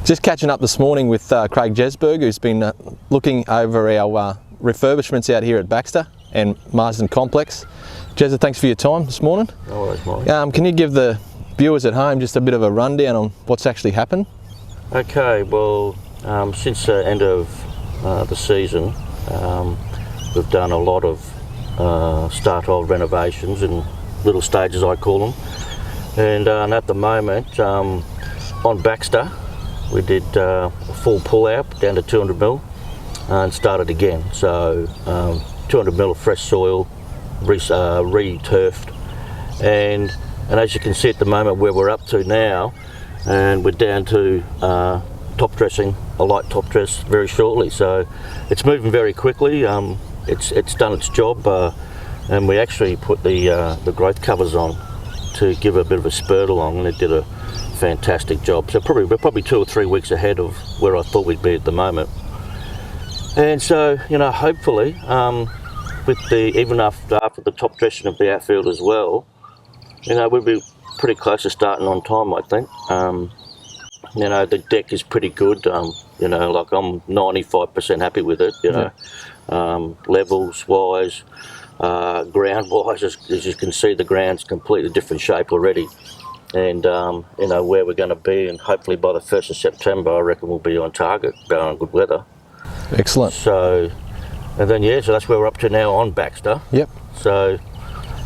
Just catching up this morning with Craig Jesberg, who's been looking over our refurbishments out here at Baxter and Marsden Complex. Jez, thanks for your time this morning. No worries, Molly. Can you give the viewers at home just a bit of a rundown on what's actually happened? Okay, well, since the end of the season, we've done a lot of start-hold renovations in little stages, I call them. And at the moment, on Baxter, we did a full pull-out down to 200mm and started again. So 200mm of fresh soil, re-turfed, and as you can see at the moment where we're up to now, and we're down to top dressing, a light top dress very shortly. So it's moving very quickly. It's done its job, and we actually put the growth covers on to give a bit of a spurt along, and it did a fantastic job. So we're probably 2 or 3 weeks ahead of where I thought we'd be at the moment. And so, hopefully, with even after the top dressing of the outfield as well, we'll be pretty close to starting on time, I think. The deck is pretty good. Like I'm 95% happy with it. Levels wise, ground wise, as you can see, the ground's completely different shape already. And where we're going to be, and hopefully by the 1st of September, I reckon we'll be on target, on good weather. Excellent. So, and then so that's where we're up to now on Baxter. Yep. So,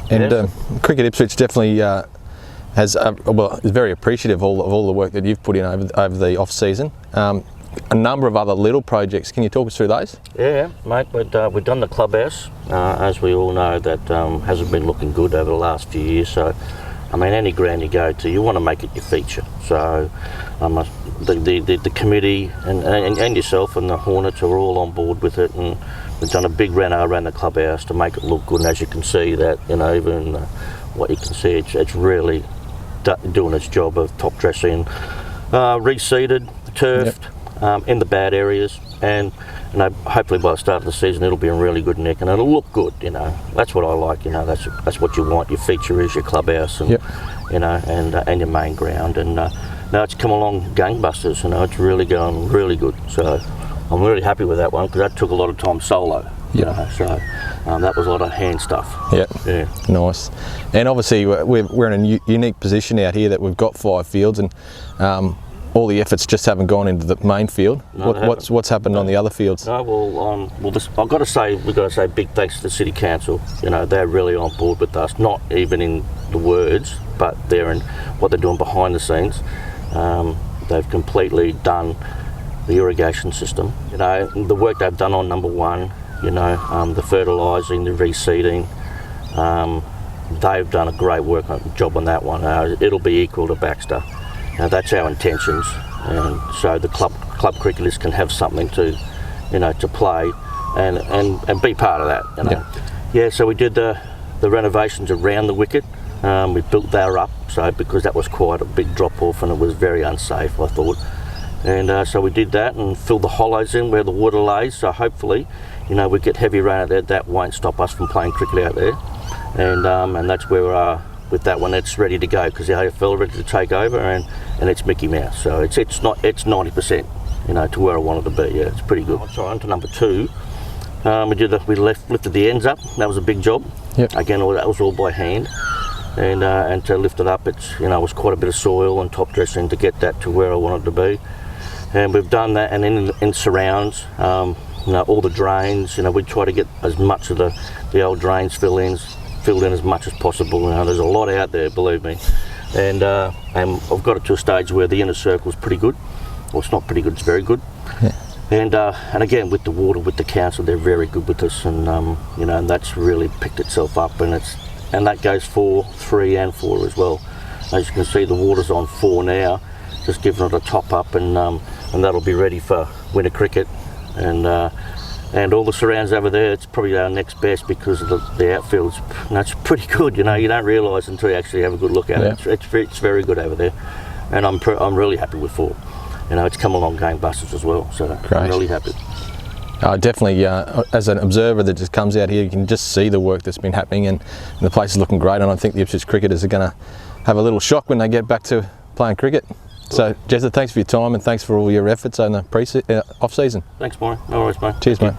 and Cricket Ipswich definitely is very appreciative of all the work that you've put in over the off season. A number of other little projects. Can you talk us through those? Yeah, mate. We've done the clubhouse, as we all know, that hasn't been looking good over the last few years. So, any ground you go to, you want to make it your feature. So, the committee and yourself and the Hornets are all on board with it, and we've done a big reno around the clubhouse to make it look good. And as you can see, that even what you can see, it's really doing its job of top dressing, reseeded, turfed. Yep. In the bad areas, and hopefully by the start of the season it'll be in really good nick and it'll look good. That's what I like. That's what you want. Your feature is your clubhouse, and yep. And your main ground. And now it's come along gangbusters. It's really going really good. So I'm really happy with that one, because that took a lot of time solo. Yep. So that was a lot of hand stuff. Yep. Yeah. Nice. And obviously we're in a unique position out here that we've got 5 fields, and all the efforts just haven't gone into the main field. No, what's happened on the other fields? No, we've got to say big thanks to the City Council. They're really on board with us, not even in the words, but they're in what they're doing behind the scenes. They've completely done the irrigation system. The work they've done on number 1, the fertilising, the reseeding, they've done a great job on that one. It'll be equal to Baxter. That's our intentions, and so the club cricketers can have something to play and be part of that. Yep. Yeah. So we did the renovations around the wicket. We built that up, because that was quite a big drop off and it was very unsafe, I thought. And so we did that and filled the hollows in where the water lays. So hopefully, we get heavy rain out there. That won't stop us from playing cricket out there. And that's where we are. With that one, it's ready to go, because the AFL are ready to take over, and it's Mickey Mouse. So it's 90%, to where I wanted to be. Yeah, it's pretty good. So on to number 2. We lifted the ends up. That was a big job. Yep. Again, that was all by hand, and to lift it up, it was quite a bit of soil and top dressing to get that to where I wanted to be. And we've done that, and then in surrounds, all the drains. We try to get as much of the old drains filled in as much as possible. There's a lot out there, believe me, and I've got it to a stage where the inner circle is pretty good. Well, it's not pretty good; it's very good. Yeah. And again, with the water, with the council, they're very good with us, and and that's really picked itself up, and that goes 4, 3, and 4 as well. As you can see, the water's on 4 now, just giving it a top up, and that'll be ready for winter cricket, and all the surrounds over there, it's probably our next best, because the outfield's it's pretty good. You don't realise until you actually have a good look at it. It's very good over there, and I'm really happy with 4. It's come along gangbusters as well, so great. I'm really happy. Definitely, as an observer that just comes out here, you can just see the work that's been happening, and the place is looking great. And I think the Ipswich cricketers are going to have a little shock when they get back to playing cricket. So, Jezza, thanks for your time and thanks for all your efforts on the off-season. Thanks, Maury. No worries, mate. Cheers, mate.